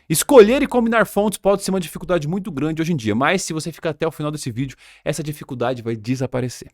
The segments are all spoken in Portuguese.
Escolher e combinar fontes pode ser uma dificuldade muito grande hoje em dia, mas se você ficar até o final desse vídeo, essa dificuldade vai desaparecer.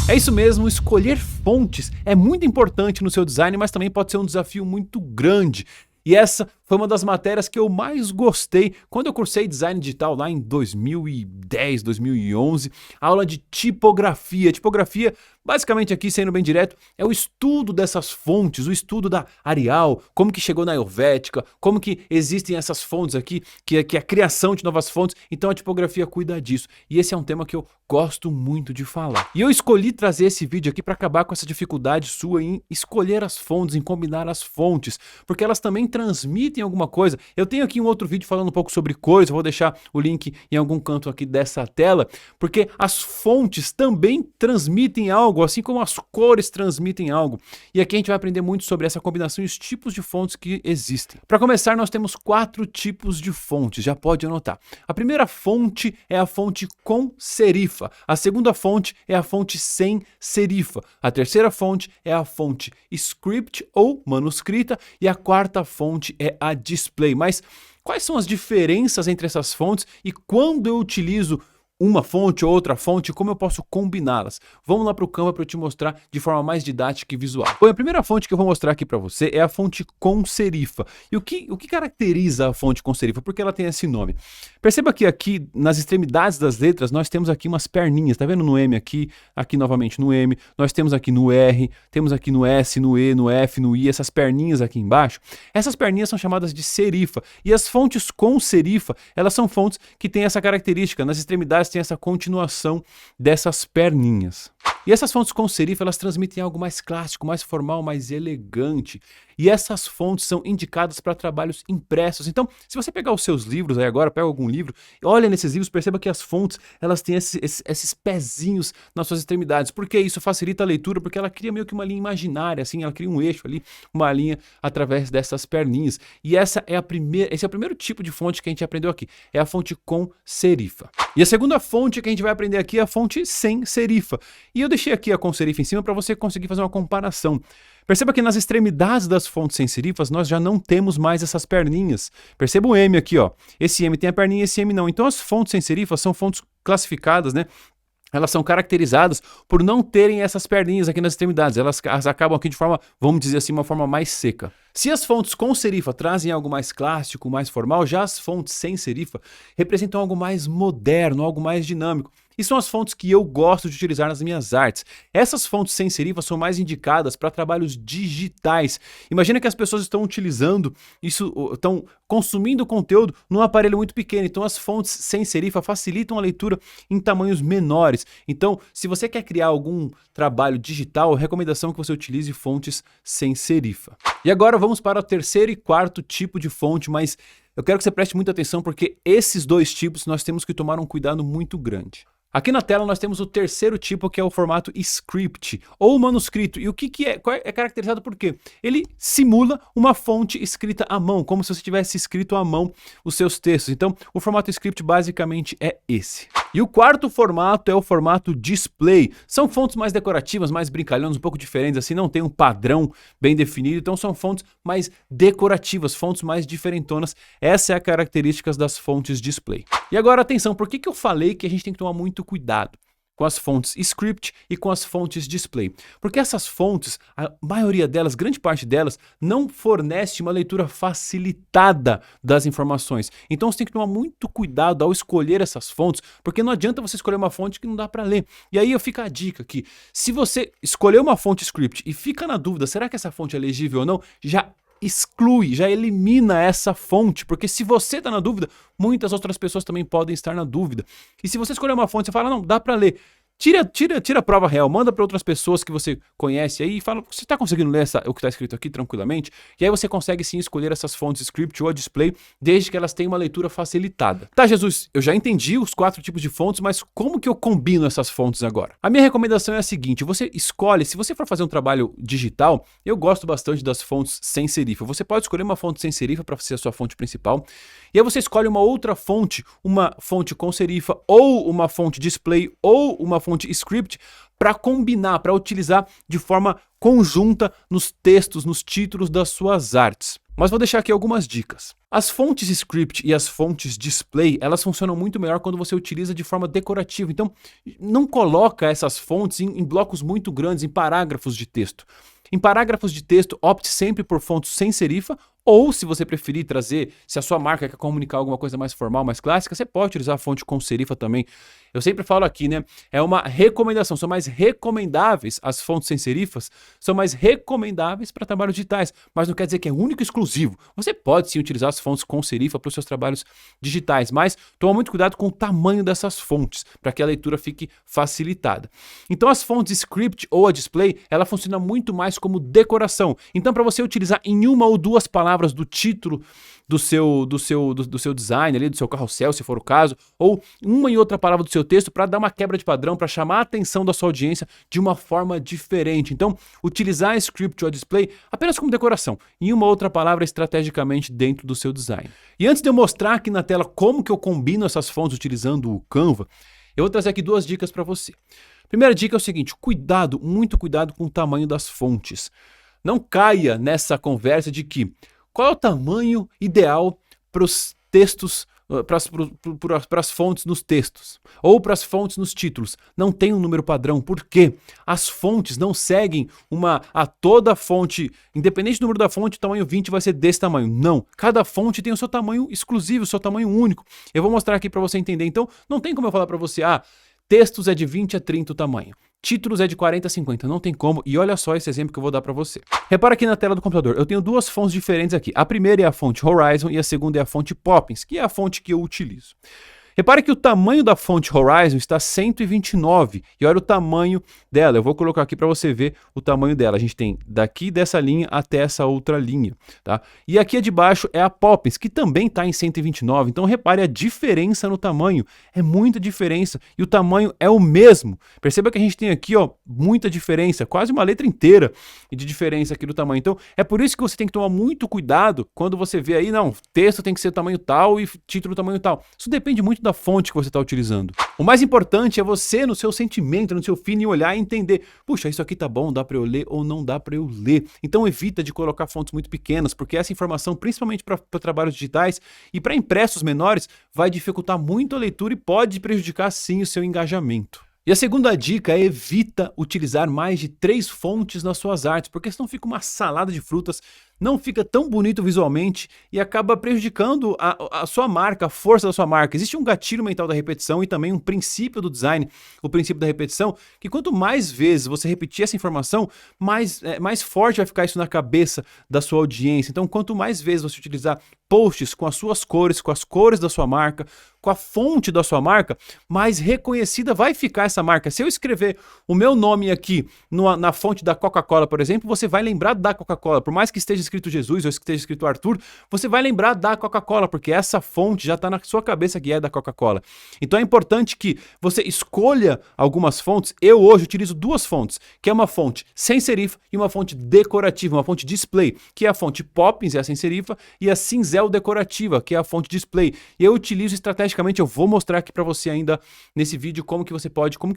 É isso mesmo, escolher fontes é muito importante no seu design, mas também pode ser um desafio muito grande. E essa foi uma das matérias que eu mais gostei quando eu cursei design digital lá em 2010, 2011, aula de tipografia. Tipografia, basicamente aqui, sendo bem direto, é o estudo dessas fontes, o estudo da Arial, como que chegou na Helvética, como que existem essas fontes aqui, que é a criação de novas fontes. Então a tipografia cuida disso. E esse é um tema que eu gosto muito de falar. E eu escolhi trazer esse vídeo aqui para acabar com essa dificuldade sua em escolher as fontes, em combinar as fontes, porque elas também transmitem alguma coisa. Eu tenho aqui um outro vídeo falando um pouco sobre cores, eu vou deixar o link em algum canto aqui dessa tela, porque as fontes também transmitem algo, assim como as cores transmitem algo. E aqui a gente vai aprender muito sobre essa combinação e os tipos de fontes que existem. Para começar, nós temos 4 tipos de fontes, já pode anotar. A primeira fonte é a fonte com serifa. A segunda fonte é a fonte sem serifa. A terceira fonte é a fonte script ou manuscrita. E a quarta fonte é a display. Mas quais são as diferenças entre essas fontes e quando eu utilizo uma fonte ou outra fonte, como eu posso combiná-las? Vamos lá para o Canva para eu te mostrar de forma mais didática e visual. Bom, a primeira fonte que eu vou mostrar aqui para você é a fonte com serifa. E o que caracteriza a fonte com serifa? Por que ela tem esse nome? Perceba que aqui nas extremidades das letras nós temos aqui umas perninhas, tá vendo no M aqui novamente no M, nós temos aqui no R, temos aqui no S, no E, no F, no I, essas perninhas aqui embaixo. Essas perninhas são chamadas de serifa. E as fontes com serifa, elas são fontes que têm essa característica, nas extremidades tem essa continuação dessas perninhas. E essas fontes com serifa, elas transmitem algo mais clássico, mais formal, mais elegante. E essas fontes são indicadas para trabalhos impressos. Então, se você pegar os seus livros aí agora, pega algum livro, olha nesses livros, perceba que as fontes, elas têm esses pezinhos nas suas extremidades. Por que isso facilita a leitura? Porque ela cria meio que uma linha imaginária, assim, ela cria um eixo ali, uma linha através dessas perninhas. E esse é o primeiro tipo de fonte que a gente aprendeu aqui, é a fonte com serifa. E a segunda fonte que a gente vai aprender aqui é a fonte sem serifa. E eu deixei aqui a com serifa em cima para você conseguir fazer uma comparação. Perceba que nas extremidades das fontes sem serifas nós já não temos mais essas perninhas. Perceba o M aqui, ó. Esse M tem a perninha, esse M não. Então as fontes sem serifas são fontes classificadas, né? Elas são caracterizadas por não terem essas perninhas aqui nas extremidades. Elas acabam aqui de forma, vamos dizer assim, uma forma mais seca. Se as fontes com serifa trazem algo mais clássico, mais formal, já as fontes sem serifa representam algo mais moderno, algo mais dinâmico. E são as fontes que eu gosto de utilizar nas minhas artes. Essas fontes sem serifa são mais indicadas para trabalhos digitais. Imagina que as pessoas estão utilizando isso, estão consumindo conteúdo num aparelho muito pequeno. Então as fontes sem serifa facilitam a leitura em tamanhos menores. Então, se você quer criar algum trabalho digital, a recomendação é que você utilize fontes sem serifa. E agora vamos para o terceiro e quarto tipo de fonte, mas eu quero que você preste muita atenção porque esses dois tipos nós temos que tomar um cuidado muito grande. Aqui na tela nós temos o terceiro tipo, que é o formato script, ou manuscrito. E o que é? É caracterizado por quê? Ele simula uma fonte escrita à mão, como se você tivesse escrito à mão os seus textos. Então, o formato script basicamente é esse. E o quarto formato é o formato display. São fontes mais decorativas, mais brincalhonas, um pouco diferentes, assim, não tem um padrão bem definido. Então, são fontes mais decorativas, fontes mais diferentonas. Essa é a característica das fontes display. E agora, atenção, por que eu falei que a gente tem que tomar muito cuidado com as fontes script e com as fontes display? Porque essas fontes, a maioria delas, grande parte delas, não fornece uma leitura facilitada das informações. Então você tem que tomar muito cuidado ao escolher essas fontes, porque não adianta você escolher uma fonte que não dá para ler. E aí fica a dica que, se você escolher uma fonte script e fica na dúvida, será que essa fonte é legível ou não? Já exclui, já elimina essa fonte, porque se você está na dúvida, muitas outras pessoas também podem estar na dúvida. E se você escolher uma fonte, você fala, não, dá para ler. Tira a prova real, manda para outras pessoas que você conhece aí e fala, você está conseguindo ler o que está escrito aqui tranquilamente? E aí você consegue sim escolher essas fontes script ou display, desde que elas tenham uma leitura facilitada. Tá, Jesus, eu já entendi os 4 tipos de fontes, mas como que eu combino essas fontes agora? A minha recomendação é a seguinte, você escolhe, se você for fazer um trabalho digital, eu gosto bastante das fontes sem serifa. Você pode escolher uma fonte sem serifa para ser a sua fonte principal, e aí você escolhe uma outra fonte, uma fonte com serifa, ou uma fonte display, ou uma fonte script, para combinar, para utilizar de forma conjunta nos textos, nos títulos das suas artes. Mas vou deixar aqui algumas dicas. As fontes script e as fontes display, elas funcionam muito melhor quando você utiliza de forma decorativa. Então, não coloca essas fontes em blocos muito grandes, em parágrafos de texto. Em parágrafos de texto, opte sempre por fontes sem serifa, ou se você preferir trazer, se a sua marca quer comunicar alguma coisa mais formal, mais clássica, você pode utilizar a fonte com serifa também. Eu sempre falo aqui, né? É uma recomendação, são mais recomendáveis as fontes sem serifas, são mais recomendáveis para trabalhos digitais, mas não quer dizer que é único e exclusivo. Você pode sim utilizar as fontes com serifa para os seus trabalhos digitais, mas toma muito cuidado com o tamanho dessas fontes, para que a leitura fique facilitada. Então as fontes script ou a display, ela funciona muito mais como decoração. Então para você utilizar em uma ou duas palavras do título do seu design ali, do seu carrossel, se for o caso, ou uma e outra palavra do seu texto para dar uma quebra de padrão, para chamar a atenção da sua audiência de uma forma diferente. Então, utilizar script ou display apenas como decoração, em uma outra palavra estrategicamente dentro do seu design. E antes de eu mostrar aqui na tela como que eu combino essas fontes utilizando o Canva, eu vou trazer aqui duas dicas para você. Primeira dica é o seguinte, cuidado, muito cuidado com o tamanho das fontes. Não caia nessa conversa de que qual é o tamanho ideal para os textos, para as fontes nos textos, ou para as fontes nos títulos. Não tem um número padrão, porque as fontes não seguem toda fonte, independente do número da fonte, o tamanho 20 vai ser desse tamanho. Não, cada fonte tem o seu tamanho exclusivo, o seu tamanho único. Eu vou mostrar aqui para você entender. Então, não tem como eu falar para você, textos é de 20 a 30 o tamanho. Títulos é de 40 a 50, não tem como. E olha só esse exemplo que eu vou dar para você. Repara aqui na tela do computador, eu tenho duas fontes diferentes aqui. A primeira é a fonte Horizon e a segunda é a fonte Poppins, que é a fonte que eu utilizo. Repare que o tamanho da fonte Horizon está 129 e olha o tamanho dela. Eu vou colocar aqui para você ver o tamanho dela. A gente tem daqui dessa linha até essa outra linha, tá? E aqui de baixo é a Poppins, que também está em 129. Então repare a diferença no tamanho. É muita diferença e o tamanho é o mesmo. Perceba que a gente tem aqui, muita diferença, quase uma letra inteira de diferença aqui do tamanho. Então é por isso que você tem que tomar muito cuidado quando você vê aí, não, texto tem que ser tamanho tal e título tamanho tal. Isso depende muito da fonte que você está utilizando. O mais importante é você, no seu sentimento, no seu feeling, olhar e entender, puxa, isso aqui tá bom, dá para eu ler ou não dá para eu ler. Então evita de colocar fontes muito pequenas, porque essa informação, principalmente para trabalhos digitais e para impressos menores, vai dificultar muito a leitura e pode prejudicar sim o seu engajamento. E a segunda dica é evita utilizar mais de 3 fontes nas suas artes, porque senão fica uma salada de frutas, não fica tão bonito visualmente e acaba prejudicando a sua marca, a força da sua marca. Existe um gatilho mental da repetição e também um princípio do design, o princípio da repetição, que quanto mais vezes você repetir essa informação, mais forte vai ficar isso na cabeça da sua audiência. Então, quanto mais vezes você utilizar posts com as suas cores, com as cores da sua marca, com a fonte da sua marca, mais reconhecida vai ficar essa marca. Se eu escrever o meu nome aqui na fonte da Coca-Cola, por exemplo, você vai lembrar da Coca-Cola. Por mais que esteja escrito Jesus ou esteja escrito Arthur, você vai lembrar da Coca-Cola, porque essa fonte já está na sua cabeça que é da Coca-Cola. Então é importante que você escolha algumas fontes. Eu hoje utilizo duas fontes, que é uma fonte sem serifa e uma fonte decorativa, uma fonte display, que é a fonte Poppins, é a sem serifa, e a Cinzel decorativa, que é a fonte display. E eu utilizo estrategicamente, eu vou mostrar aqui para você ainda nesse vídeo como que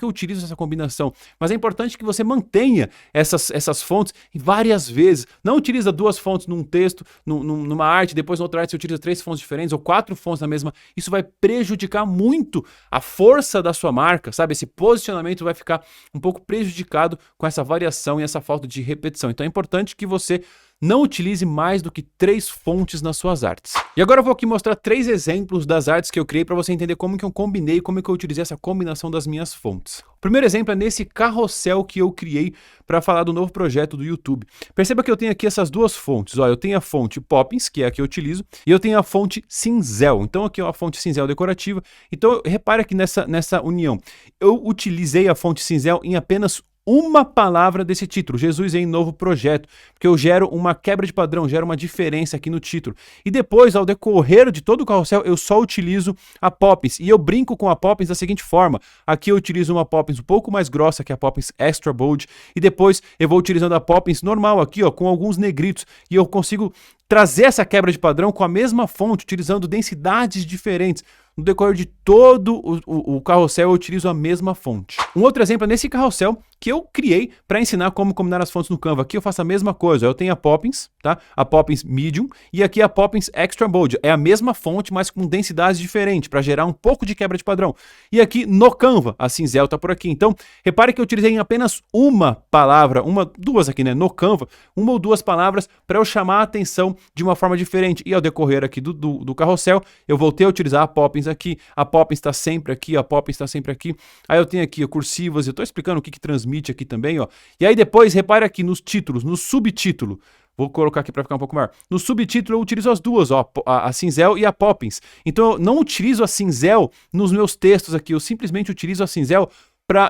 eu utilizo essa combinação. Mas é importante que você mantenha essas fontes várias vezes. Não utiliza duas fontes num texto, numa arte, depois na outra arte você utiliza 3 fontes diferentes ou 4 fontes na mesma. Isso vai prejudicar muito a força da sua marca, sabe? Esse posicionamento vai ficar um pouco prejudicado com essa variação e essa falta de repetição. Então é importante que você não utilize mais do que 3 fontes nas suas artes. E agora eu vou aqui mostrar 3 exemplos das artes que eu criei para você entender como que eu combinei, como que eu utilizei essa combinação das minhas fontes. O primeiro exemplo é nesse carrossel que eu criei para falar do novo projeto do YouTube. Perceba que eu tenho aqui essas duas fontes. Eu tenho a fonte Poppins, que é a que eu utilizo, e eu tenho a fonte Cinzel. Então aqui é a fonte Cinzel decorativa. Então repare aqui nessa união. Eu utilizei a fonte Cinzel em apenas uma palavra desse título, Jesus em novo projeto, porque eu gero uma quebra de padrão, gero uma diferença aqui no título. E depois, ao decorrer de todo o carrossel, eu só utilizo a Poppins. E eu brinco com a Poppins da seguinte forma. Aqui eu utilizo uma Poppins um pouco mais grossa, que é a Poppins Extra Bold. E depois eu vou utilizando a Poppins normal aqui, com alguns negritos. E eu consigo trazer essa quebra de padrão com a mesma fonte, utilizando densidades diferentes. No decorrer de todo o carrossel eu utilizo a mesma fonte. Um outro exemplo é nesse carrossel que eu criei para ensinar como combinar as fontes no Canva. Aqui eu faço a mesma coisa, eu tenho a Poppins, tá? A Poppins Medium e aqui a Poppins Extra Bold. É a mesma fonte, mas com densidades diferentes, para gerar um pouco de quebra de padrão. E aqui no Canva, a Cinzel tá por aqui. Então, repare que eu utilizei em apenas uma palavra, duas aqui, né? No Canva, uma ou duas palavras para eu chamar a atenção de uma forma diferente. E ao decorrer aqui do carrossel, eu voltei a utilizar a Poppins aqui, a Poppins está sempre aqui, a Poppins está sempre aqui. Aí eu tenho aqui ó, cursivas, eu estou explicando o que transmite aqui também, ó. E aí depois, repare aqui nos títulos, no subtítulo. Vou colocar aqui para ficar um pouco maior. No subtítulo eu utilizo as duas, ó, a Cinzel e a Poppins. Então eu não utilizo a Cinzel nos meus textos aqui, eu simplesmente utilizo a Cinzel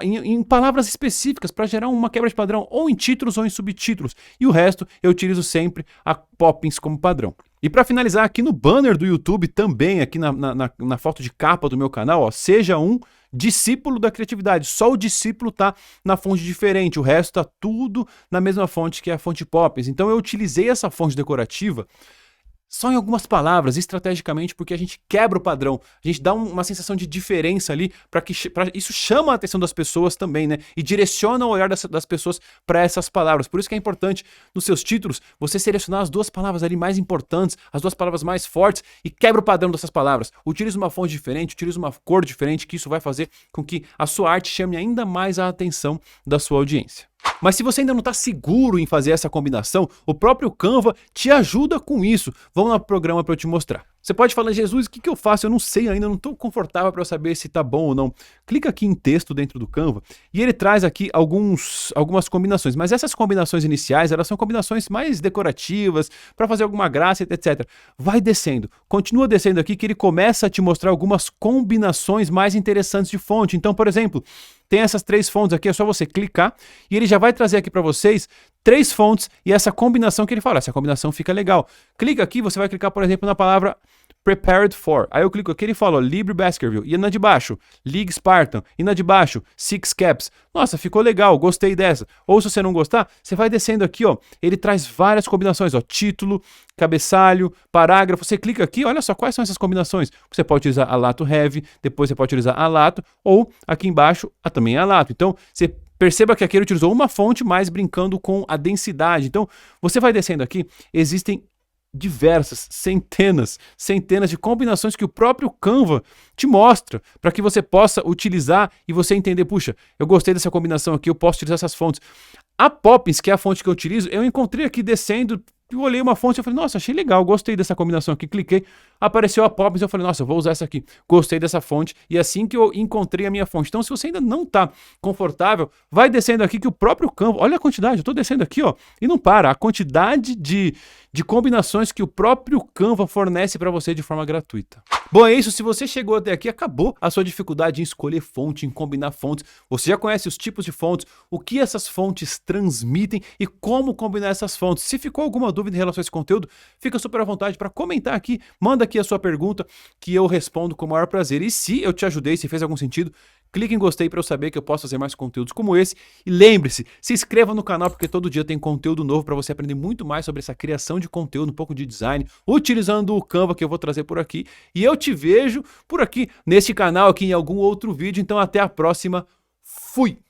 em palavras específicas para gerar uma quebra de padrão, ou em títulos ou em subtítulos. E o resto eu utilizo sempre a Poppins como padrão. E para finalizar, aqui no banner do YouTube também, aqui na foto de capa do meu canal, ó, seja um discípulo da criatividade. Só o discípulo tá na fonte diferente, o resto tá tudo na mesma fonte que é a fonte Poppins. Então eu utilizei essa fonte decorativa só em algumas palavras, estrategicamente, porque a gente quebra o padrão, a gente dá uma sensação de diferença ali, para isso chama a atenção das pessoas também, né? E direciona o olhar das pessoas para essas palavras. Por isso que é importante, nos seus títulos, você selecionar as duas palavras ali mais importantes, as duas palavras mais fortes, e quebra o padrão dessas palavras. Utilize uma fonte diferente, utilize uma cor diferente, que isso vai fazer com que a sua arte chame ainda mais a atenção da sua audiência. Mas se você ainda não está seguro em fazer essa combinação, o próprio Canva te ajuda com isso. Vamos lá pro programa para eu te mostrar. Você pode falar, Jesus, o que eu faço? Eu não sei ainda, não estou confortável para eu saber se está bom ou não. Clica aqui em texto dentro do Canva e ele traz aqui algumas combinações. Mas essas combinações iniciais, elas são combinações mais decorativas, para fazer alguma graça, etc. Vai descendo, continua descendo aqui que ele começa a te mostrar algumas combinações mais interessantes de fonte. Então, por exemplo, tem essas três fontes aqui, é só você clicar e ele já vai trazer aqui para vocês 3 fontes e essa combinação que ele fala, essa combinação fica legal. Clica aqui, você vai clicar, por exemplo, na palavra Prepared for. Aí eu clico aqui e ele fala, ó, Libre Baskerville. E na de baixo, League Spartan. E na de baixo, Six Caps. Nossa, ficou legal, gostei dessa. Ou se você não gostar, você vai descendo aqui, ó. Ele traz várias combinações, ó. Título, cabeçalho, parágrafo. Você clica aqui, olha só quais são essas combinações. Você pode utilizar a lato heavy, depois você pode utilizar a lato, ou aqui embaixo, também a lato. Então, você perceba que aqui ele utilizou uma fonte, mas brincando com a densidade. Então, você vai descendo aqui, existem diversas, centenas de combinações que o próprio Canva te mostra para que você possa utilizar e você entender, puxa, eu gostei dessa combinação aqui, eu posso utilizar essas fontes. A Poppins, que é a fonte que eu utilizo, eu encontrei aqui descendo, eu olhei uma fonte e falei, nossa, achei legal, gostei dessa combinação aqui, cliquei, apareceu a Poppins, eu falei, nossa, eu vou usar essa aqui, gostei dessa fonte, e assim que eu encontrei a minha fonte. Então, se você ainda não está confortável, vai descendo aqui que o próprio Canva, olha a quantidade, eu estou descendo aqui, ó, e não para, a quantidade de combinações que o próprio Canva fornece para você de forma gratuita. Bom, é isso, se você chegou até aqui, acabou a sua dificuldade em escolher fonte, em combinar fontes, você já conhece os tipos de fontes, o que essas fontes transmitem e como combinar essas fontes. Se ficou alguma dúvida em relação a esse conteúdo, fica super à vontade para comentar aqui, manda aqui a sua pergunta que eu respondo com o maior prazer. E se eu te ajudei, se fez algum sentido, clique em gostei para eu saber que eu posso fazer mais conteúdos como esse. E lembre-se, se inscreva no canal porque todo dia tem conteúdo novo para você aprender muito mais sobre essa criação de conteúdo, um pouco de design, utilizando o Canva que eu vou trazer por aqui. E eu te vejo por aqui neste canal, aqui em algum outro vídeo. Então até a próxima. Fui!